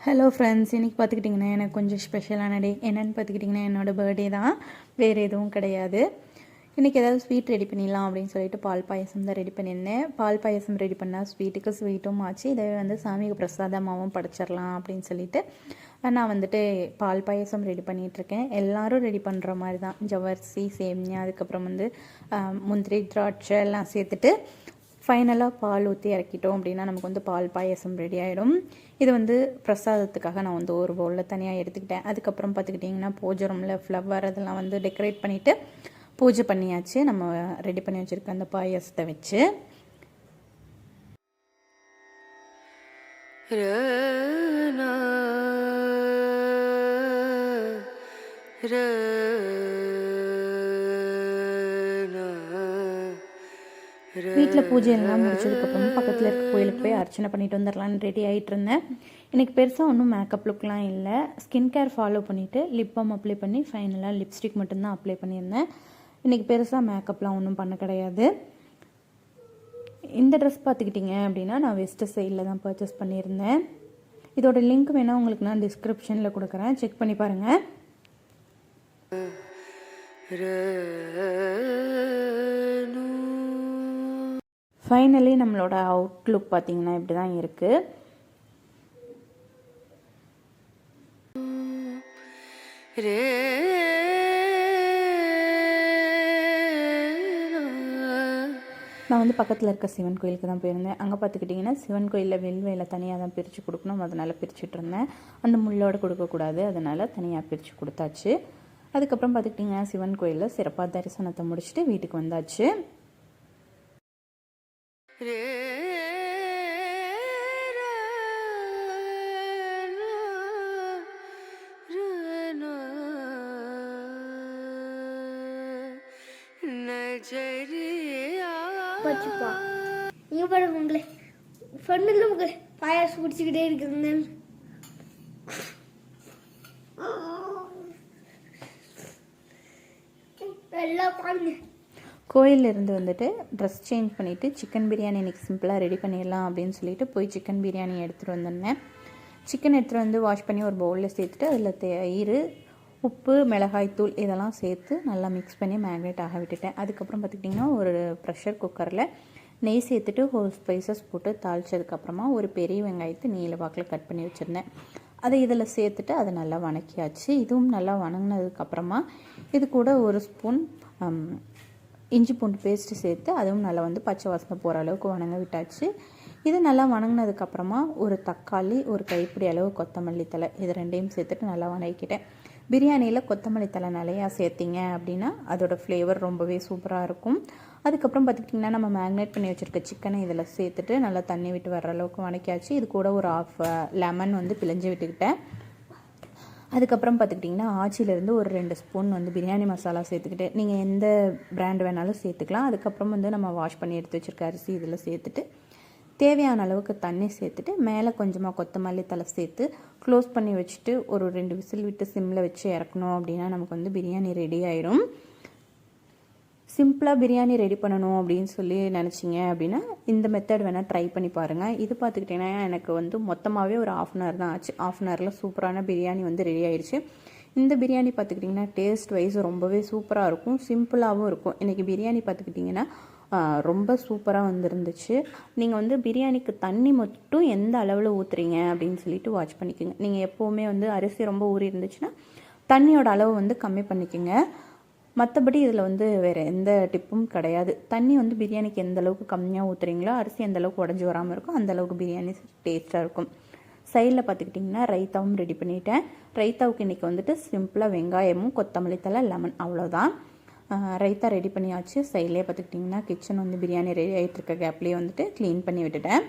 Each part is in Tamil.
ஹலோ ஃப்ரெண்ட்ஸ், இன்றைக்கி பார்த்துக்கிட்டிங்கன்னா எனக்கு கொஞ்சம் ஸ்பெஷலான டே. என்னென்னு பார்த்துக்கிட்டிங்கன்னா என்னோடய பர்த்டே தான், வேறு எதுவும் கிடையாது. இன்றைக்கி ஏதாவது ஸ்வீட் ரெடி பண்ணிடலாம் அப்படின்னு சொல்லிட்டு பால் பாயசம் தான் ரெடி பண்ணியிருந்தேன். பால் பாயசம் ரெடி பண்ணால் ஸ்வீட்டுக்கு ஸ்வீட்டும் ஆச்சு, இதை வந்து சாமிக்கு பிரசாதமாகவும் படைச்சிடலாம் அப்படின்னு சொல்லிட்டு நான் வந்துட்டு பால் பாயசம் ரெடி பண்ணிகிட்ருக்கேன். எல்லோரும் ரெடி பண்ணுற மாதிரி தான், ஜவ்வரிசி, சேமியா, அதுக்கப்புறம் வந்து முந்திரி, திராட்சை எல்லாம் சேர்த்துட்டு ஃபைனலாக பால் ஊற்றி இறக்கிட்டோம் அப்படின்னா நமக்கு வந்து பால் பாயசம் ரெடி ஆகிடும். இது வந்து பிரசாதத்துக்காக நான் வந்து ஒரு பவுலில் தனியாக எடுத்துக்கிட்டேன். அதுக்கப்புறம் பார்த்துக்கிட்டிங்கன்னா பூஜை ரூமில் ஃப்ளவர் அதெல்லாம் வந்து டெக்கரேட் பண்ணிவிட்டு பூஜை பண்ணியாச்சு. நம்ம ரெடி பண்ணி வச்சுருக்க அந்த பாயசத்தை வச்சு வீட்டில் பூஜையெல்லாம் முடிச்சதுக்கப்புறம் பக்கத்தில் இருக்க கோயிலுக்கு போய் அர்ச்சனை பண்ணிட்டு வந்துடலான்னு ரெடி ஆகிட்டு இருந்தேன். எனக்கு பெருசாக ஒன்றும் மேக்கப் லுக்லாம் இல்லை. ஸ்கின் கேர் ஃபாலோ பண்ணிவிட்டு லிப் பாம் அப்ளை பண்ணி ஃபைனலாக லிப்ஸ்டிக் மட்டும்தான் அப்ளை பண்ணியிருந்தேன். இன்றைக்கி பெருசாக மேக்கப்லாம் ஒன்றும் பண்ண கிடையாது. இந்த ட்ரெஸ் பார்த்துக்கிட்டிங்க அப்படின்னா நான் வெஸ்ட்டு சைடில் தான் பர்ச்சேஸ் பண்ணியிருந்தேன். இதோட லிங்க் வேணால் உங்களுக்கு நான் டிஸ்கிரிப்ஷனில் கொடுக்குறேன், செக் பண்ணி பாருங்கள். ஃபைனலி நம்மளோட அவுட்லுக் பார்த்திங்கன்னா இப்படி தான் இருக்குது. நான் வந்து பக்கத்தில் இருக்க சிவன் கோயிலுக்கு தான் போயிருந்தேன். அங்கே பார்த்துக்கிட்டிங்கன்னா சிவன் கோயிலில் வெள்வேலை தனியாக தான் பிரித்து கொடுக்கணும், அதனால் பிரிச்சுட்டு இருந்தேன். அந்த முள்ளோடு கொடுக்கக்கூடாது, அதனால் தனியாக பிரித்து கொடுத்தாச்சு. அதுக்கப்புறம் பார்த்துக்கிட்டிங்கன்னா சிவன் கோயிலில் சிறப்பாக தரிசனத்தை முடிச்சுட்டு வீட்டுக்கு வந்தாச்சு. நீங்க பாருங்க, உங்களை சொன்னதுல உங்க பாயாசம் குடிச்சுக்கிட்டே இருக்குங்க. கோயிலிருந்து வந்துட்டு ட்ரெஸ் சேஞ்ச் பண்ணிவிட்டு சிக்கன் பிரியாணி இன்றைக்கி சிம்பிளாக ரெடி பண்ணிடலாம் அப்படின்னு சொல்லிட்டு போய் சிக்கன் பிரியாணி எடுத்துகிட்டு வந்திருந்தேன். சிக்கன் எடுத்துகிட்டு வந்து வாஷ் பண்ணி ஒரு பவுலில் சேர்த்துட்டு அதில் தயிர், உப்பு, மிளகாய்த்தூள் இதெல்லாம் சேர்த்து நல்லா மிக்ஸ் பண்ணி மேக்னேட் ஆக விட்டுட்டேன். அதுக்கப்புறம் பார்த்துக்கிட்டிங்கன்னா ஒரு ப்ரெஷர் குக்கரில் நெய் சேர்த்துட்டு ஒரு ஸ்பைசஸ் போட்டு தாளித்ததுக்கப்புறமா ஒரு பெரிய வெங்காயத்தை நீல வாக்கில் கட் பண்ணி வச்சுருந்தேன். அதை இதில் சேர்த்துட்டு அதை நல்லா வணக்கியாச்சு. இதுவும் நல்லா வணங்கினதுக்கப்புறமா இது கூட ஒரு ஸ்பூன் இஞ்சி பூண்டு பேஸ்ட்டு சேர்த்து அதுவும் நல்லா வந்து பச்சை வாசனை போகிற அளவுக்கு வணங்க விட்டாச்சு. இது நல்லா வணங்கினதுக்கப்புறமா ஒரு தக்காளி, ஒரு கைப்பிடி அளவு கொத்தமல்லி தழை, இது ரெண்டையும் சேர்த்துட்டு நல்லா வணக்கிட்டேன். பிரியாணியில் கொத்தமல்லி தழை நிறையா சேர்த்திங்க அப்படின்னா அதோட ஃப்ளேவர் ரொம்பவே சூப்பராக இருக்கும். அதுக்கப்புறம் பார்த்துக்கிட்டிங்கன்னா நம்ம மேக்னேட் பண்ணி வச்சுருக்க சிக்கனை இதில் சேர்த்துட்டு நல்லா தண்ணி விட்டு வர்ற அளவுக்கு வணக்கியாச்சு. இது கூட ஒரு ஆஃப் லெமன் வந்து பிழிஞ்சு விட்டுக்கிட்டேன். அதுக்கப்புறம் பார்த்துக்கிட்டிங்கன்னா ஆச்சிலேருந்து ஒரு 2 ஸ்பூன் வந்து பிரியாணி மசாலா சேர்த்துக்கிட்டு, நீங்கள் எந்த பிராண்ட் வேணாலும் சேர்த்துக்கலாம். அதுக்கப்புறம் வந்து நம்ம வாஷ் பண்ணி எடுத்து வச்சுருக்க அரிசி இதில் சேர்த்துட்டு தேவையான அளவுக்கு தண்ணி சேர்த்துட்டு மேலே கொஞ்சமாக கொத்தமல்லி தழை சேர்த்து க்ளோஸ் பண்ணி வச்சுட்டு ஒரு 2 விசில் விட்டு சிம்மில் வச்சு இறக்கணும் அப்படின்னா நமக்கு வந்து பிரியாணி ரெடி ஆயிடும். சிம்பிளாக பிரியாணி ரெடி பண்ணணும் அப்படின்னு சொல்லி நினச்சிங்க அப்படின்னா இந்த மெத்தட் வேணால் ட்ரை பண்ணி பாருங்கள். இது பார்த்துக்கிட்டிங்கன்னா எனக்கு வந்து மொத்தமாகவே ஒரு 1/2 அன் ஹவர் தான் ஆச்சு. 1/2 அன் ஹவரில் சூப்பரான பிரியாணி வந்து ரெடி ஆயிடுச்சு. இந்த பிரியாணி பார்த்துக்கிட்டிங்கன்னா டேஸ்ட் வைஸ் ரொம்பவே சூப்பராக இருக்கும், சிம்பிளாகவும் இருக்கும். இன்றைக்கி பிரியாணி பார்த்துக்கிட்டிங்கன்னா ரொம்ப சூப்பராக வந்துருந்துச்சு. நீங்கள் வந்து பிரியாணிக்கு தண்ணி மட்டும் எந்த அளவில் ஊற்றுறீங்க அப்படின்னு சொல்லிட்டு வாட்ச் பண்ணிக்கோங்க. நீங்கள் எப்போவுமே வந்து அரிசி ரொம்ப ஊறி இருந்துச்சுன்னா தண்ணியோட அளவு வந்து கம்மி பண்ணிக்கோங்க. மற்றபடி இதில் வந்து வேறு எந்த டிப்பும் கிடையாது. தண்ணி வந்து பிரியாணிக்கு எந்த அளவுக்கு கம்மியாக ஊற்றுறீங்களோ அரிசி எந்த அளவுக்கு உடஞ்சி வராமல் இருக்கும், அந்தளவுக்கு பிரியாணி டேஸ்ட்டாக இருக்கும். சைடில் பார்த்துக்கிட்டிங்கன்னா ரைத்தாவும் ரெடி பண்ணிட்டேன். ரைத்தாவுக்கு இன்றைக்கி வந்துட்டு சிம்பிளாக வெங்காயமும் கொத்தமல்லி தழை, லெமன், அவ்வளோதான். ரைத்தா ரெடி பண்ணியாச்சு. சைட்லேயே பார்த்துக்கிட்டிங்கன்னா கிச்சன் வந்து பிரியாணி ரெடி ஆகிட்டு இருக்க கேப்லேயே வந்துட்டு க்ளீன் பண்ணி விட்டுட்டேன்.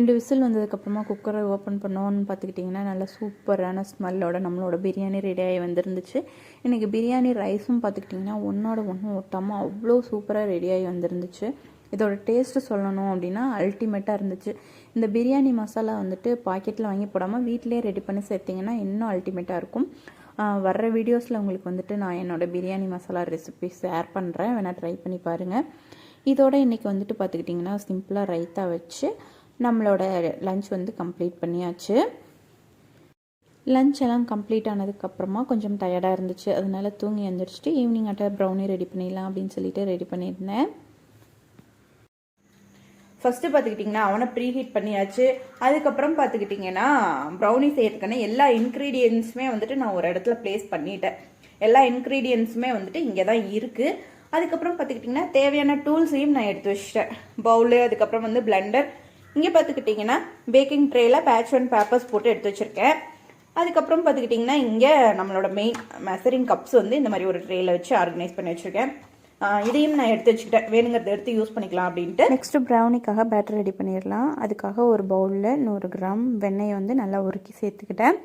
2 விசில் வந்ததுக்கப்புறமா குக்கரை ஓப்பன் பண்ணோன்னு பார்த்துக்கிட்டிங்கன்னா நல்லா சூப்பரான ஸ்மெல்லோட நம்மளோட பிரியாணி ரெடியாகி வந்துருந்துச்சு. இன்றைக்கி பிரியாணி ரைஸும் பார்த்துக்கிட்டிங்கன்னா ஒன்றோட ஒன்று ஒட்டாமல் அவ்வளோ சூப்பராக ரெடியாகி வந்துருந்துச்சு. இதோட டேஸ்ட்டு சொல்லணும் அப்படின்னா அல்டிமேட்டாக இருந்துச்சு. இந்த பிரியாணி மசாலா வந்துட்டு பாக்கெட்டில் வாங்கி போடாமல் வீட்டிலே ரெடி பண்ணி சேர்த்திங்கன்னா இன்னும் அல்டிமேட்டாக இருக்கும். வர்ற வீடியோஸில் உங்களுக்கு வந்துட்டு நான் என்னோடய பிரியாணி மசாலா ரெசிபி ஷேர் பண்ணுறேன், வேணால் ட்ரை பண்ணி பாருங்கள். இதோட இன்றைக்கி வந்துட்டு பார்த்துக்கிட்டிங்கன்னா சிம்பிளாக ரைத்தா வச்சு நம்மளோட லஞ்ச் வந்து கம்ப்ளீட் பண்ணியாச்சு. லஞ்ச் எல்லாம் கம்ப்ளீட் ஆனதுக்கப்புறமா கொஞ்சம் டயர்டாக இருந்துச்சு, அதனால தூங்கி எழுந்திரிச்சிட்டு ஈவினிங் ப்ரௌனி ரெடி பண்ணிடலாம் அப்படின்னு சொல்லிட்டு ரெடி பண்ணியிருந்தேன். ஃபஸ்ட்டு பார்த்துக்கிட்டிங்கன்னா அவனை ப்ரீஹீட் பண்ணியாச்சு. அதுக்கப்புறம் பார்த்துக்கிட்டிங்கன்னா ப்ரௌனி செய்யறதுக்கான எல்லா இன்க்ரீடியன்ஸுமே வந்துட்டு நான் ஒரு இடத்துல ப்ளேஸ் பண்ணிட்டேன். எல்லா இன்க்ரீடியன்ஸுமே வந்துட்டு இங்கே தான் இருக்குது. அதுக்கப்புறம் பார்த்துக்கிட்டிங்கன்னா தேவையான டூல்ஸையும் நான் எடுத்து வச்சிட்டேன். பவுலு, அதுக்கப்புறம் வந்து பிளெண்டர். இங்கே பார்த்துக்கிட்டிங்கன்னா பேக்கிங் ட்ரேயில் பேட்ச் ஒன் பேப்பர்ஸ் போட்டு எடுத்து வச்சுருக்கேன். அதுக்கப்புறம் பார்த்துக்கிட்டிங்கன்னா இங்கே நம்மளோட மெயின் மெசரிங் கப்ஸ் வந்து இந்த மாதிரி ஒரு ட்ரேயில் வச்சு ஆர்கனைஸ் பண்ணி வச்சுருக்கேன். இதையும் நான் எடுத்து வச்சுக்கிட்டேன், வேணுங்கிறத எடுத்து யூஸ் பண்ணிக்கலாம் அப்படின்ட்டு. நெக்ஸ்ட்டு ப்ரௌனிக்காக பேட்டர் ரெடி பண்ணிடலாம். அதுக்காக ஒரு பவுலில் 100 கிராம் வெண்ணெயை வந்து நல்லா உருக்கி சேர்த்துக்கிட்டேன்.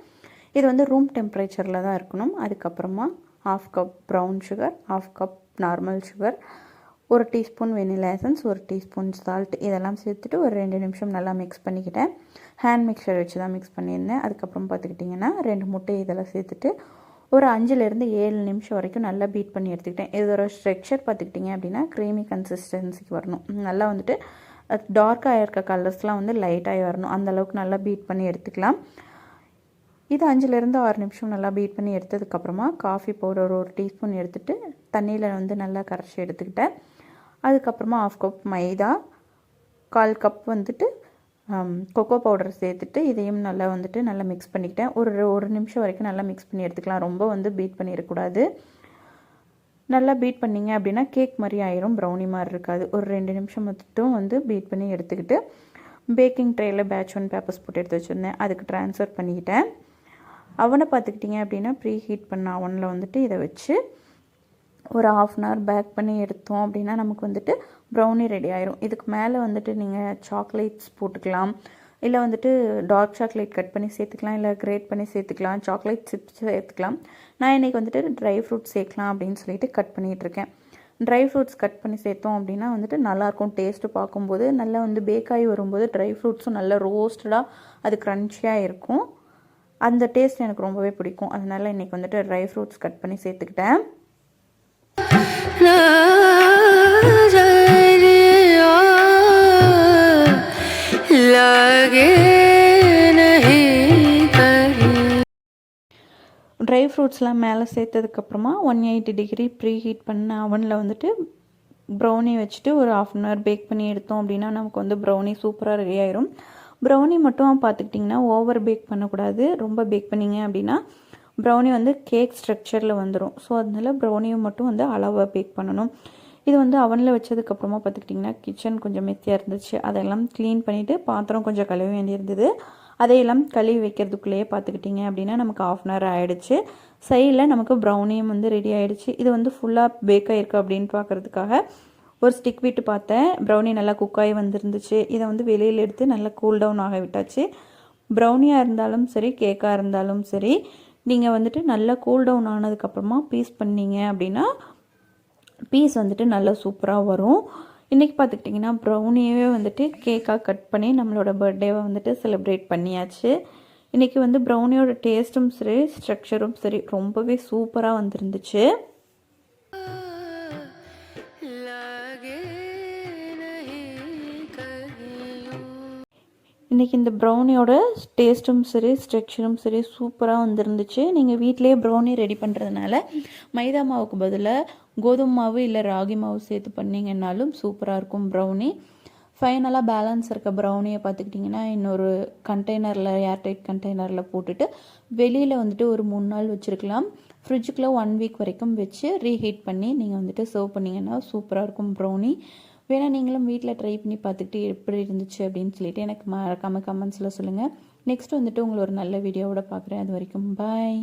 இது வந்து ரூம் டெம்பரேச்சரில் தான் இருக்கணும். அதுக்கப்புறமா 1/2 cup brown sugar, 1/2 cup normal sugar, 1 teaspoon vanilla essence, 1 teaspoon salt, இதெல்லாம் சேர்த்துட்டு ஒரு 2 நிமிஷம் நல்லா மிக்ஸ் பண்ணிக்கிட்டேன். ஹேண்ட் மிக்சர் வச்சு தான் மிக்ஸ் பண்ணியிருந்தேன். அதுக்கப்புறம் பார்த்துக்கிட்டிங்கன்னா 2 முட்டை இதெல்லாம் சேர்த்துட்டு ஒரு 5லேருந்து 7 நிமிஷம் வரைக்கும் நல்லா பீட் பண்ணி எடுத்துக்கிட்டேன். இதோட ஸ்ட்ரக்சர் பார்த்துக்கிட்டிங்க அப்படின்னா க்ரீமி கன்சிஸ்டன்சிக்கு வரணும். நல்லா வந்துட்டு டார்க்காக இருக்க கலர்ஸ்லாம் வந்து லைட்டாகி வரணும். அந்தளவுக்கு நல்லா பீட் பண்ணி எடுத்துக்கலாம். இது 5லேருந்து 6 நிமிஷம் நல்லா பீட் பண்ணி எடுத்ததுக்கப்புறமா காஃபி பவுடர் 1 டீஸ்பூன் எடுத்துகிட்டு தண்ணியில் வந்து நல்லா கரைச்சி எடுத்துக்கிட்டேன். அதுக்கப்புறமா 1/2 கப் மைதா, 1/4 கப் வந்துட்டு கொக்கோ பவுடர் சேர்த்துட்டு இதையும் நல்லா வந்துட்டு நல்லா மிக்ஸ் பண்ணிக்கிட்டேன். ஒரு நிமிஷம் வரைக்கும் நல்லா மிக்ஸ் பண்ணி எடுத்துக்கலாம். ரொம்ப வந்து பீட் பண்ணிடக்கூடாது. நல்லா பீட் பண்ணிங்க அப்படின்னா கேக் மாதிரி ஆயிரும், ப்ரௌனி மாதிரி இருக்காது. ஒரு 2 நிமிஷம் மட்டும் வந்து பீட் பண்ணி எடுத்துக்கிட்டு பேக்கிங் ட்ரேயில் பேட்ச் ஒன் பேப்பர்ஸ் போட்டு எடுத்து வச்சுருந்தேன், அதுக்கு ட்ரான்ஸ்ஃபர் பண்ணிக்கிட்டேன். அவனை பார்த்துக்கிட்டிங்க அப்படின்னா ப்ரீ ஹீட் பண்ண அவனில் வந்துட்டு இதை வச்சு ஒரு 1/2 அன் ஹவர் பேக் பண்ணி எடுத்தோம் அப்படின்னா நமக்கு வந்துட்டு ப்ரௌனி ரெடி ஆயிரும். இதுக்கு மேலே வந்துட்டு நீங்கள் சாக்லேட்ஸ் போட்டுக்கலாம், இல்லை வந்துட்டு டார்க் சாக்லேட் கட் பண்ணி சேர்த்துக்கலாம், இல்லை கிரேட் பண்ணி சேர்த்துக்கலாம், சாக்லேட் சிப்ஸ் சேர்த்துக்கலாம். நான் இன்றைக்கி வந்துட்டு ட்ரை ஃப்ரூட்ஸ் சேர்க்கலாம் அப்படின்னு சொல்லிட்டு கட் பண்ணிகிட்ருக்கேன். ட்ரை ஃப்ரூட்ஸ் கட் பண்ணி சேர்த்தோம் அப்படின்னா வந்துட்டு நல்லாயிருக்கும். டேஸ்ட்டு பார்க்கும்போது நல்லா வந்து பேக்காகி வரும்போது ட்ரை ஃப்ரூட்ஸும் நல்லா ரோஸ்டடாக அது க்ரன்ச்சியாக இருக்கும். அந்த டேஸ்ட் எனக்கு ரொம்பவே பிடிக்கும். அதனால் இன்றைக்கி வந்துட்டு ட்ரை ஃப்ரூட்ஸ் கட் பண்ணி சேர்த்துக்கிட்டேன். ட்ரை ஃப்ரூட்ஸ்லாம் மேலே சேர்த்ததுக்கப்புறமா 180 டிகிரி ப்ரீ ஹீட் பண்ண அவனில் வந்துட்டு ப்ரௌனி வச்சுட்டு ஒரு 1/2 அன் ஹவர் பேக் பண்ணி எடுத்தோம் அப்படின்னா நமக்கு வந்து ப்ரௌனி சூப்பராக ரெடி ஆயிரும். ப்ரௌனி மட்டும் பார்த்துக்கிட்டிங்கன்னா ஓவர் பேக் பண்ணக்கூடாது. ரொம்ப பேக் பண்ணிங்க அப்படின்னா ப்ரௌனி வந்து கேக் ஸ்ட்ரக்சரில் வந்துடும். ஸோ அதனால ப்ரௌனியும் மட்டும் வந்து அளவாக பேக் பண்ணணும். இது வந்து அவனில் வச்சதுக்கப்புறமா பார்த்துக்கிட்டிங்கன்னா கிச்சன் கொஞ்சம் மெத்தியாக இருந்துச்சு. அதெல்லாம் க்ளீன் பண்ணிவிட்டு பாத்திரம் கொஞ்சம் கழுவ வேண்டியிருந்தது. அதையெல்லாம் கழுவி வைக்கிறதுக்குள்ளேயே பார்த்துக்கிட்டிங்க அப்படின்னா நமக்கு 1/2 அன் ஹவர் ஆகிடுச்சு. சைடில் நமக்கு ப்ரௌனியும் வந்து ரெடி ஆகிடுச்சு. இது வந்து ஃபுல்லாக பேக் ஆகிருக்கு அப்படின்னு பார்க்குறதுக்காக ஒரு ஸ்டிக் விட்டு பார்த்தேன். ப்ரௌனி நல்லா குக்காகி வந்துருந்துச்சு. இதை வந்து வெளியில் எடுத்து நல்லா கூல் டவுன் ஆக விட்டாச்சு. ப்ரௌனியாக இருந்தாலும் சரி, கேக்காக இருந்தாலும் சரி, நீங்கள் வந்துட்டு நல்லா கூல் டவுன் ஆனதுக்கப்புறமா பீஸ் பண்ணிங்க அப்படின்னா பீஸ் வந்துட்டு நல்லா சூப்பராக வரும். இன்றைக்கி பார்த்துக்கிட்டிங்கன்னா ப்ரௌனியவே வந்துட்டு கேக்காக கட் பண்ணி நம்மளோட பர்த்டேவை வந்துட்டு செலிப்ரேட் பண்ணியாச்சு. இன்றைக்கி வந்து ப்ரௌனியோட டேஸ்ட்டும் சரி, ஸ்ட்ரக்சரும் சரி ரொம்பவே சூப்பராக வந்துருந்துச்சு. இன்றைக்கி இந்த ப்ரௌனியோட டேஸ்ட்டும் சரி, ஸ்ட்ரக்சரும் சரி சூப்பராக வந்துருந்துச்சு. நீங்கள் வீட்டிலேயே ப்ரௌனி ரெடி பண்ணுறதுனால மைதா மாவுக்கு பதிலாக கோதுமை மாவு இல்லை ராகி மாவு சேர்த்து பண்ணிங்கன்னாலும் சூப்பராக இருக்கும் ப்ரௌனி. ஃபைனலாக பேலன்ஸ் இருக்க ப்ரௌனியை பார்த்துக்கிட்டிங்கன்னா இன்னொரு கண்டெய்னரில், ஏர்டைட் கண்டெய்னரில் போட்டுட்டு வெளியில் வந்துட்டு ஒரு 3 நாள் வச்சுருக்கலாம். ஃப்ரிட்ஜுக்குள்ளே 1 வீக் வரைக்கும் வச்சு ரீஹீட் பண்ணி நீங்கள் வந்துட்டு சர்வ் பண்ணிங்கன்னா சூப்பராக இருக்கும் ப்ரௌனி. வேணால் நீங்களும் வீட்டில் ட்ரை பண்ணி பார்த்துக்கிட்டு எப்படி இருந்துச்சு அப்படின்னு சொல்லிட்டு எனக்கு மறக்காம கமெண்ட்ஸில் சொல்லுங்கள். நெக்ஸ்ட் வந்துட்டு உங்களை ஒரு நல்ல வீடியோவோட பார்க்குறேன். அது வரைக்கும் பாய்.